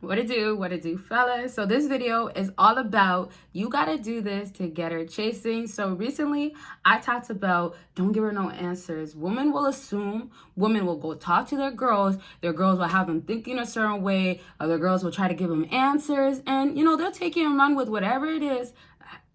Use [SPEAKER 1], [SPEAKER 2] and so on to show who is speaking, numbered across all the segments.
[SPEAKER 1] What it do, fellas? So this video is all about you gotta do this to get her chasing. So recently, I talked about don't give her no answers. Women will assume, women will go talk to their girls will have them thinking a certain way, other girls will try to give them answers, and they'll take it and run with whatever it is.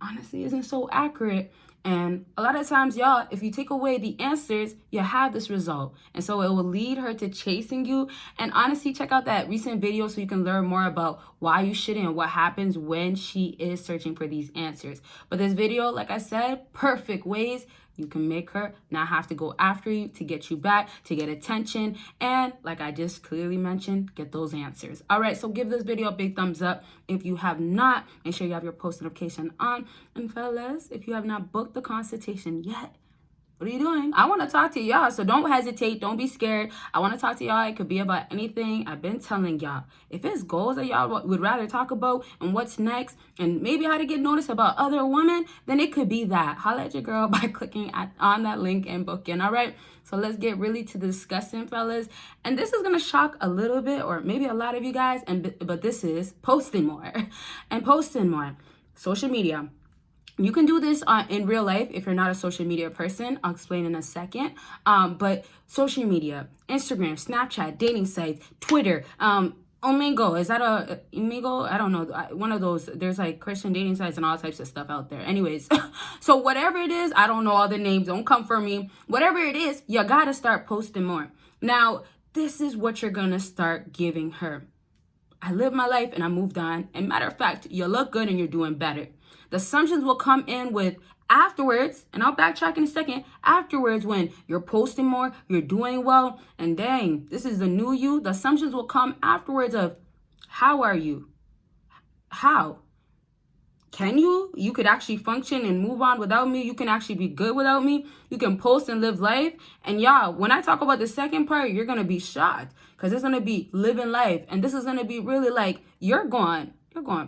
[SPEAKER 1] Honestly, isn't so accurate. And a lot of times, y'all, if you take away the answers, you have this result. And so it will lead her to chasing you. And honestly, check out that recent video so you can learn more about why you shouldn't and what happens when she is searching for these answers. But this video, like I said, perfect ways you can make her not have to go after you to get you back, to get attention, and like I just clearly mentioned, get those answers. All right, so give this video a big thumbs up. If you have not, make sure you have your post notification on. And fellas, if you have not booked the consultation yet, what are you doing? I want to talk to y'all, so don't hesitate. Don't be scared. I want to talk to y'all. It could be about anything. I've been telling y'all. If it's goals that y'all would rather talk about and what's next and maybe how to get noticed about other women, then it could be that. Holla at your girl by clicking on that link and booking, all right? So let's get really to the discussing, fellas. And this is going to shock a little bit or maybe a lot of you guys, but this is posting more and posting more. Social media. You can do this in real life if you're not a social media person. I'll explain in a second. But social media, Instagram, Snapchat, dating sites, Twitter, Omegle, is that a Omegle? I don't know. One of those, there's like Christian dating sites and all types of stuff out there. Anyways, so whatever it is, I don't know all the names. Don't come for me. Whatever it is, you got to start posting more. Now, this is what you're going to start giving her. I lived my life and I moved on. And matter of fact, you look good and you're doing better. The assumptions will come in with afterwards, and I'll backtrack in a second, afterwards when you're posting more, you're doing well, and dang, this is the new you. The assumptions will come afterwards of, how are you? How? Can you? You could actually function and move on without me. You can actually be good without me. You can post and live life. And y'all, when I talk about the second part, you're going to be shocked because it's going to be living life. And this is going to be really like, you're going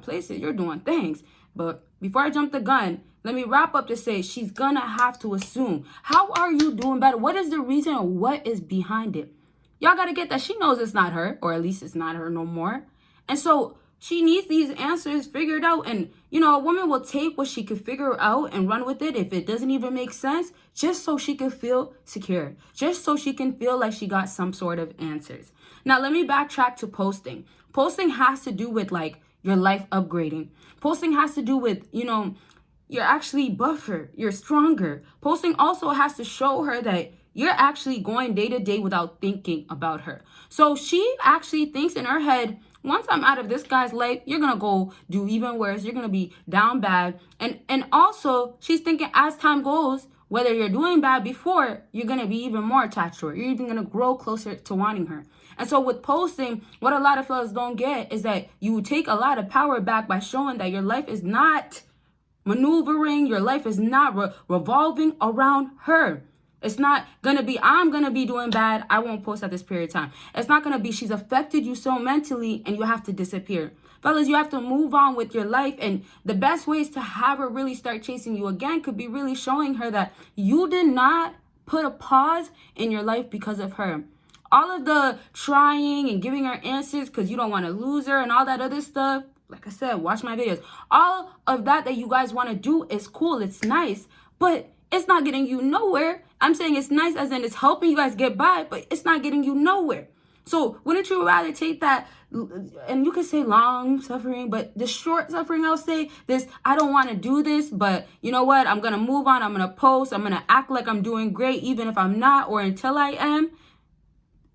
[SPEAKER 1] places, you're doing things. But before I jump the gun, let me wrap up to say she's gonna have to assume. How are you doing better? What is the reason or what is behind it? Y'all gotta get that she knows it's not her, or at least it's not her no more. And so she needs these answers figured out. And, a woman will take what she could figure out and run with it if it doesn't even make sense, just so she can feel secure, just so she can feel like she got some sort of answers. Now, let me backtrack to posting. Posting has to do with like your life upgrading. Posting has to do with, you're actually buffer, you're stronger. Posting also has to show her that you're actually going day to day without thinking about her. So she actually thinks in her head, once I'm out of this guy's life, you're going to go do even worse. You're going to be down bad. And also she's thinking as time goes, whether you're doing bad before, you're going to be even more attached to her. You're even going to grow closer to wanting her. And so with posting, what a lot of fellas don't get is that you take a lot of power back by showing that your life is not maneuvering. Your life is not revolving around her. It's not going to be, I'm going to be doing bad. I won't post at this period of time. It's not going to be, she's affected you so mentally and you have to disappear. Fellas, you have to move on with your life. And the best ways to have her really start chasing you again could be really showing her that you did not put a pause in your life because of her. All of the trying and giving her answers because you don't want to lose her and all that other stuff. Like I said, watch my videos. All of that you guys want to do is cool. It's nice, but it's not getting you nowhere. I'm saying it's nice as in it's helping you guys get by, but it's not getting you nowhere. So wouldn't you rather take that, and you could say long suffering, but the short suffering, I'll say this, I don't want to do this, but you know what? I'm going to move on. I'm going to post. I'm going to act like I'm doing great, even if I'm not, or until I am.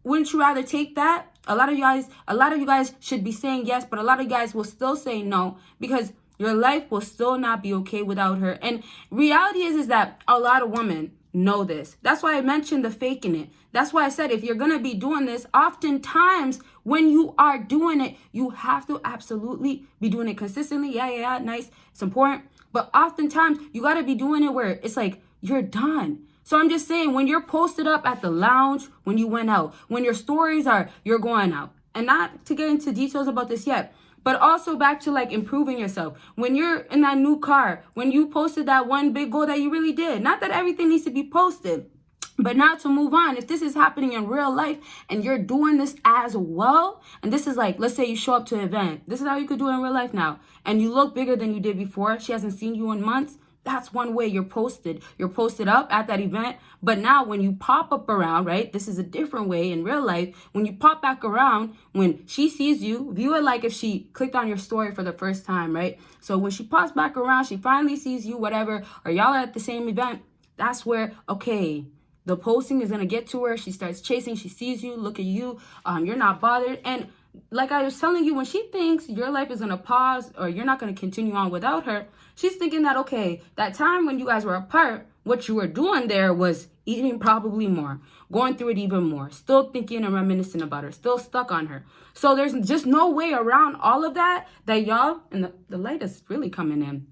[SPEAKER 1] Wouldn't you rather take that? A lot of you guys should be saying yes, but a lot of you guys will still say no because your life will still not be okay without her. And reality is that a lot of women know this. That's why I mentioned the faking it. That's why I said if you're going to be doing this, oftentimes when you are doing it, you have to absolutely be doing it consistently. Yeah, nice. It's important. But oftentimes you got to be doing it where it's like you're done. So I'm just saying, when you're posted up at the lounge, when you went out, when your stories are, you're going out. And not to get into details about this yet, but also back to like improving yourself. When you're in that new car, when you posted that one big goal that you really did, not that everything needs to be posted, But now to move on, if this is happening in real life and you're doing this as well, and this is like, let's say you show up to an event. This is how you could do it in real life now. And you look bigger than you did before. She hasn't seen you in months. That's one way you're posted. You're posted up at that event. But now when you pop up around, right? This is a different way in real life. When you pop back around, when she sees you, view it like if she clicked on your story for the first time, right? So when she pops back around, she finally sees you, whatever, or y'all are at the same event. That's where, okay, the posting is going to get to her. She starts chasing. She sees you. Look at you. You're not bothered. And like I was telling you, when she thinks your life is going to pause or you're not going to continue on without her, she's thinking that, okay, that time when you guys were apart, what you were doing there was eating probably more, going through it even more, still thinking and reminiscing about her, still stuck on her. So there's just no way around all of that y'all, and the light is really coming in.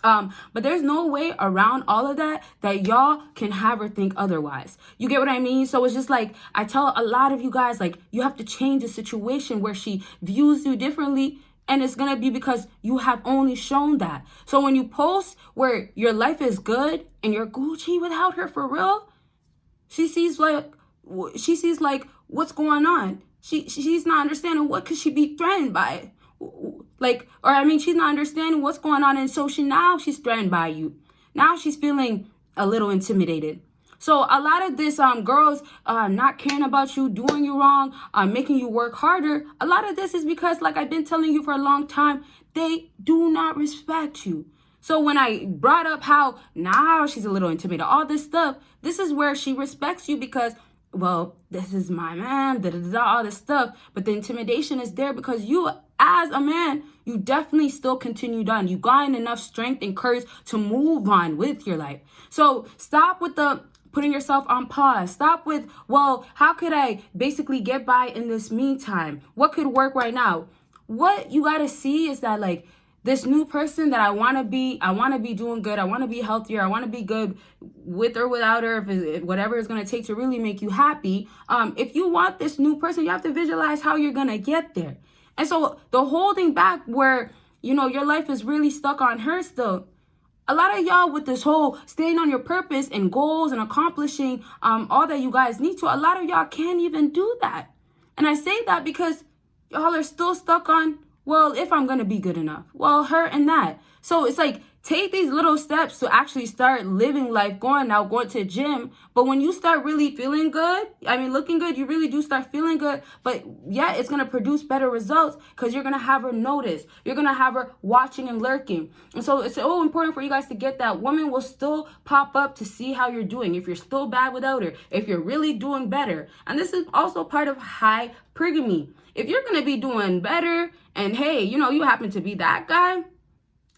[SPEAKER 1] But there's no way around all of that y'all can have her think otherwise. You get what I mean? So it's just like, I tell a lot of you guys, like, you have to change the situation where she views you differently. And it's going to be because you have only shown that. So when you post where your life is good and you're Gucci without her for real, she sees like, what's going on? She's not understanding what could she be threatened by. Like, or I mean, she's not understanding what's going on. And so she's threatened by you. Now she's feeling a little intimidated. So a lot of this, girls not caring about you, doing you wrong, making you work harder. A lot of this is because, like I've been telling you for a long time, they do not respect you. So when I brought up how now she's a little intimidated, all this stuff, this is where she respects you because, well, this is my man, all this stuff. But the intimidation is there because you, as a man, you definitely still continued on. You got enough strength and courage to move on with your life. So stop with the putting yourself on pause. Stop with, well, how could I basically get by in this meantime? What could work right now? What you got to see is that, like, this new person that I want to be doing good. I want to be healthier. I want to be good with or without her, if whatever it's going to take to really make you happy. If you want this new person, you have to visualize how you're going to get there. And so the holding back where, you know, your life is really stuck on her still. A lot of y'all with this whole staying on your purpose and goals and accomplishing all that you guys need to, a lot of y'all can't even do that. And I say that because y'all are still stuck on, well, if I'm going to be good enough, well, her and that. So it's like, take these little steps to actually start living life, going to the gym. But when you start really feeling good, I mean, looking good, you really do start feeling good. But yeah, it's going to produce better results because you're going to have her notice. You're going to have her watching and lurking. And so it's so important for you guys to get that. Women will still pop up to see how you're doing. If you're still bad without her, if you're really doing better. And this is also part of hypergamy. If you're going to be doing better and hey, you know, you happen to be that guy,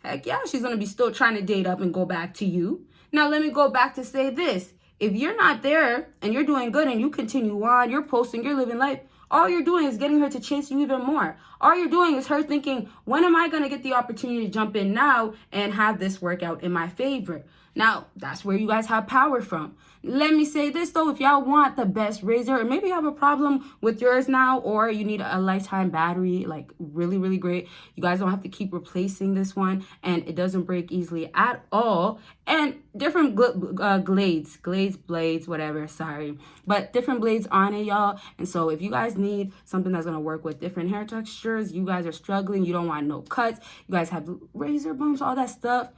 [SPEAKER 1] heck yeah, she's going to be still trying to date up and go back to you. Now, let me go back to say this. If you're not there and you're doing good and you continue on, you're posting, you're living life, all you're doing is getting her to chase you even more. All you're doing is her thinking, when am I going to get the opportunity to jump in now and have this work out in my favor? Now, that's where you guys have power from. Let me say this, though. If y'all want the best razor, or maybe you have a problem with yours now, or you need a lifetime battery, like really, really great. You guys don't have to keep replacing this one, and it doesn't break easily at all. And different blades, whatever, sorry. But different blades on it, y'all. And so if you guys need something that's going to work with different hair textures, you guys are struggling, you don't want no cuts, you guys have razor bumps, all that stuff,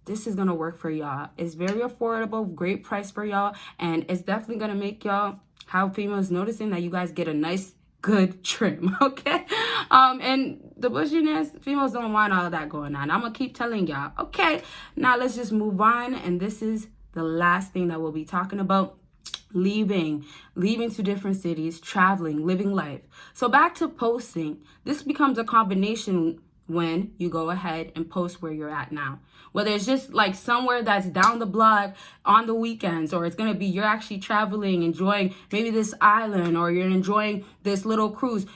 [SPEAKER 1] this is going to work for y'all. It's very affordable, great price for y'all, and it's definitely going to make y'all have females noticing that you guys get a nice, good trim, okay? And the bushiness, females don't want all that going on. I'm going to keep telling y'all, okay? Now let's just move on, and this is the last thing that we'll be talking about. Leaving to different cities, traveling, living life. So back to posting. This becomes a combination when you go ahead and post where you're at now. Whether it's just like somewhere that's down the block on the weekends, or it's going to be you're actually traveling, enjoying maybe this island, or you're enjoying this little cruise.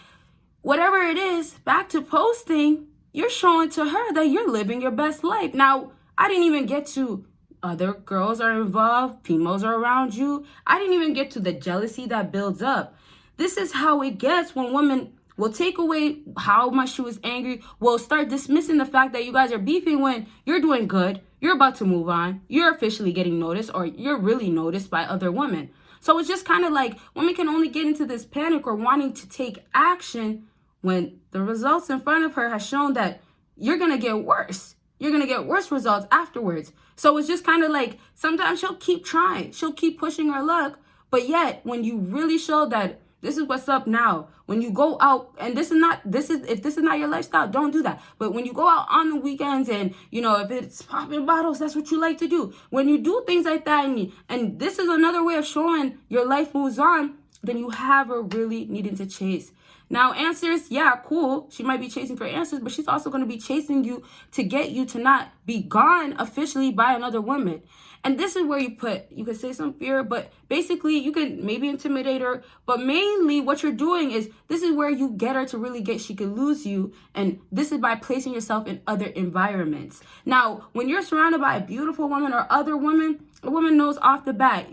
[SPEAKER 1] Whatever it is, back to posting, you're showing to her that you're living your best life. Now, I didn't even get to other girls are involved, females are around you. I didn't even get to the jealousy that builds up. This is how it gets when women We'll take away how much she was angry. We'll start dismissing the fact that you guys are beefing when you're doing good. You're about to move on. You're officially getting noticed, or you're really noticed by other women. So it's just kind of like women can only get into this panic or wanting to take action when the results in front of her has shown that you're going to get worse. You're going to get worse results afterwards. So it's just kind of like sometimes she'll keep trying. She'll keep pushing her luck. But yet when you really show that this is what's up now, when you go out, and if this is not your lifestyle, don't do that. But when you go out on the weekends and, if it's popping bottles, that's what you like to do. When you do things like that, and this is another way of showing your life moves on, then you have her really needing to chase. Now, answers, yeah, cool. She might be chasing for answers, but she's also going to be chasing you to get you to not be gone officially by another woman. And this is where you could say some fear, but basically you can maybe intimidate her. But mainly what you're doing is this is where you get her to really she could lose you. And this is by placing yourself in other environments. Now, when you're surrounded by a beautiful woman or other women, a woman knows off the bat,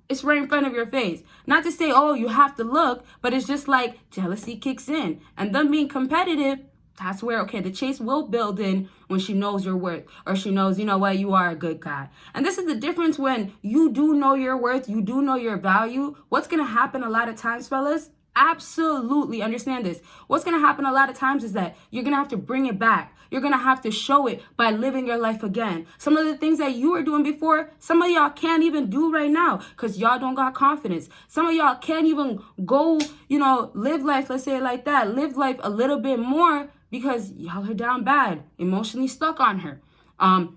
[SPEAKER 1] it's right in front of your face. Not to say, oh, you have to look, but it's just like jealousy kicks in. And them being competitive, that's where, the chase will build in when she knows your worth, or she knows, you are a good guy. And this is the difference when you do know your worth, you do know your value. What's going to happen a lot of times, fellas? Absolutely understand this. What's going to happen a lot of times is that you're going to have to bring it back. You're going to have to show it by living your life again. Some of the things that you were doing before, some of y'all can't even do right now because y'all don't got confidence. Some of y'all can't even go, live life, let's say it like that, live life a little bit more because y'all are down bad, emotionally stuck on her.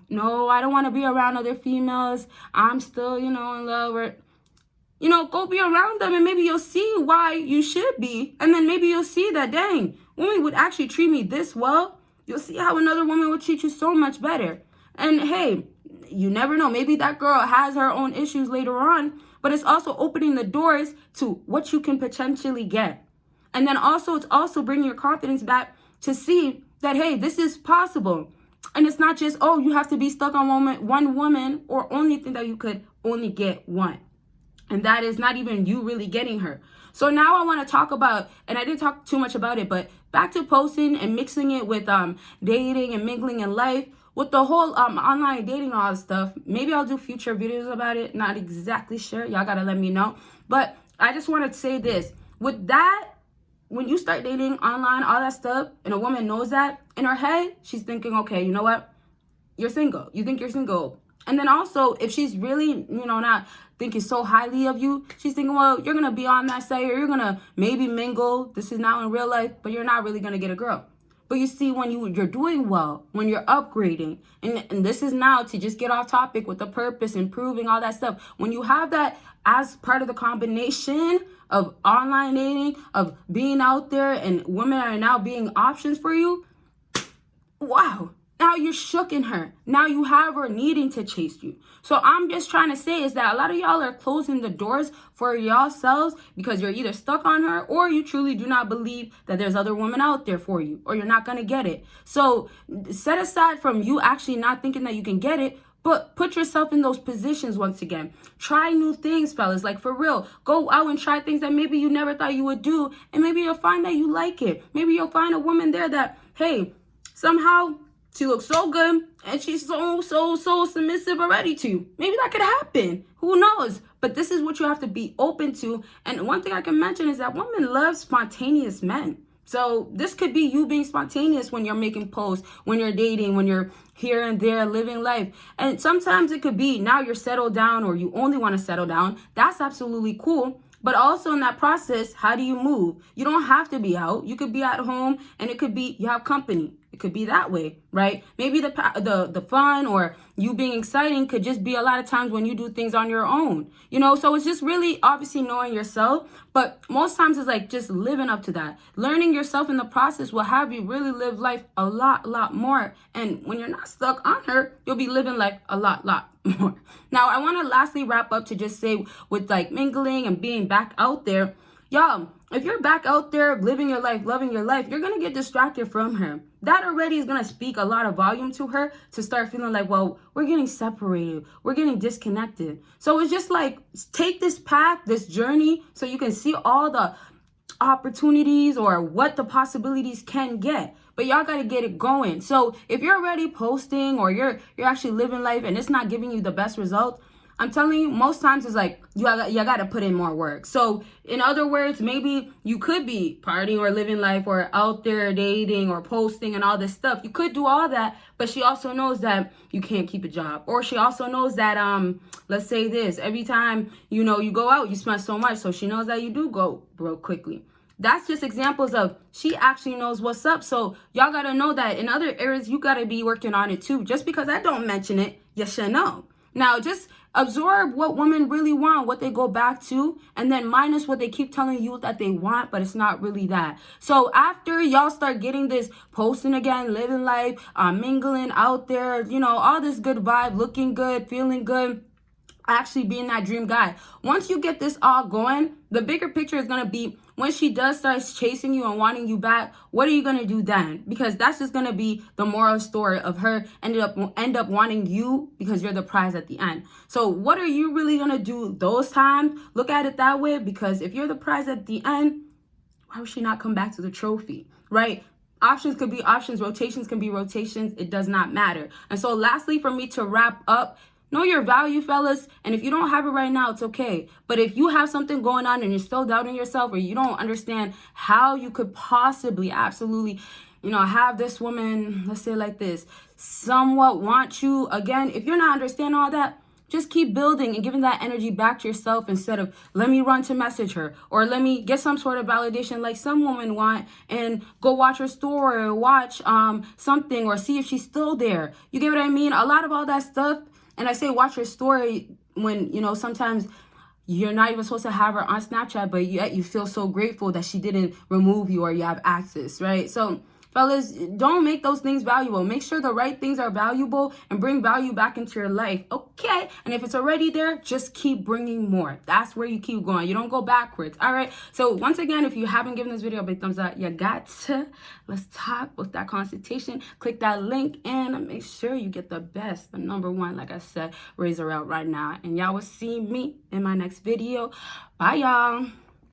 [SPEAKER 1] No, I don't want to be around other females. I'm still, in love. Or, go be around them and maybe you'll see why you should be. And then maybe you'll see that, dang, women would actually treat me this well. You'll see how another woman would treat you so much better. And hey, you never know. Maybe that girl has her own issues later on, but it's also opening the doors to what you can potentially get. And then also, it's also bringing your confidence back to see that, hey, this is possible. And it's not just, oh, you have to be stuck on one woman, or only think that you could only get one. And that is not even you really getting her. So now I want to talk about, and I didn't talk too much about it, but back to posting and mixing it with dating and mingling in life, with the whole online dating and all that stuff. Maybe I'll do future videos about it. Not exactly sure. Y'all got to let me know. But I just want to say this. With that, when you start dating online, all that stuff, and a woman knows that, in her head, she's thinking, okay, you know what? You're single. You think you're single. And then also, if she's really, not thinking so highly of you, she's thinking, well, you're going to be on that site, or you're going to maybe mingle. This is now in real life, but you're not really going to get a girl. But you see, when you're doing well, when you're upgrading, and this is now to just get off topic with the purpose, improving, all that stuff. When you have that as part of the combination of online dating, of being out there, and women are now being options for you, wow. Now you're shook in her. Now you have her needing to chase you. So I'm just trying to say is that a lot of y'all are closing the doors for yourselves because you're either stuck on her, or you truly do not believe that there's other women out there for you, or you're not going to get it. So set aside from you actually not thinking that you can get it, but put yourself in those positions once again. Try new things, fellas. Like, for real. Go out and try things that maybe you never thought you would do. And maybe you'll find that you like it. Maybe you'll find a woman there that, hey, somehow she looks so good and she's so submissive already to you. Maybe that could happen. Who knows? But this is what you have to be open to. And one thing I can mention is that women love spontaneous men. So this could be you being spontaneous when you're making posts, when you're dating, when you're here and there living life. And sometimes it could be now you're settled down, or you only want to settle down. That's absolutely cool. But also in that process, how do you move? You don't have to be out. You could be at home, and it could be you have company. It could be that way, right? Maybe the fun or you being exciting could just be a lot of times when you do things on your own, So it's just really obviously knowing yourself. But most times it's like just living up to that. Learning yourself in the process will have you really live life a lot more. And when you're not stuck on her, you'll be living life a lot more. Now, I want to lastly wrap up to just say with like mingling and being back out there, y'all, if you're back out there living your life, loving your life, you're going to get distracted from her. That already is going to speak a lot of volume to her to start feeling like, well, we're getting separated. We're getting disconnected. So it's just like, take this path, this journey, so you can see all opportunities or what the possibilities can get. But y'all got to get it going. So if you're already posting or you're actually living life and it's not giving you the best results, I'm telling you, most times it's like you got to put in more work. So in other words, maybe you could be partying or living life or out there dating or posting and all this stuff. You could do all that, but she also knows that you can't keep a job. Or she also knows that, let's say this, every time, you go out, you spend so much. So she knows that you do go broke quickly. That's just examples of she actually knows what's up. So y'all got to know that in other areas, you got to be working on it too. Just because I don't mention it, you should know. Now, just absorb what women really want, what they go back to, and then minus what they keep telling you that they want, but it's not really that. So after y'all start getting this posting again, living life, mingling out there, all this good vibe, looking good, feeling good, actually being that dream guy. Once you get this all going, the bigger picture is going to be when she does start chasing you and wanting you back, what are you going to do then? Because that's just going to be the moral story of her end up wanting you because you're the prize at the end. So what are you really going to do those times? Look at it that way, because if you're the prize at the end, why would she not come back to the trophy, right? Options could be options, rotations can be rotations. It does not matter. And so lastly, for me to wrap up, know your value, fellas. And if you don't have it right now, it's okay. But if you have something going on and you're still doubting yourself, or you don't understand how you could possibly, absolutely, have this woman, let's say like this, somewhat want you again, if you're not understanding all that, just keep building and giving that energy back to yourself instead of let me run to message her or let me get some sort of validation like some women want and go watch her story or watch something or see if she's still there. You get what I mean? A lot of all that stuff. And I say watch her story when, sometimes you're not even supposed to have her on Snapchat, but yet you feel so grateful that she didn't remove you or you have access, right? So, fellas, don't make those things valuable. Make sure the right things are valuable and bring value back into your life, okay? And if it's already there, just keep bringing more. That's where you keep going. You don't go backwards, all right? So, once again, if you haven't given this video a big thumbs up, you got to. Let's talk with that consultation. Click that link and make sure you get the best, the number one, like I said, razor out right now. And y'all will see me in my next video. Bye, y'all.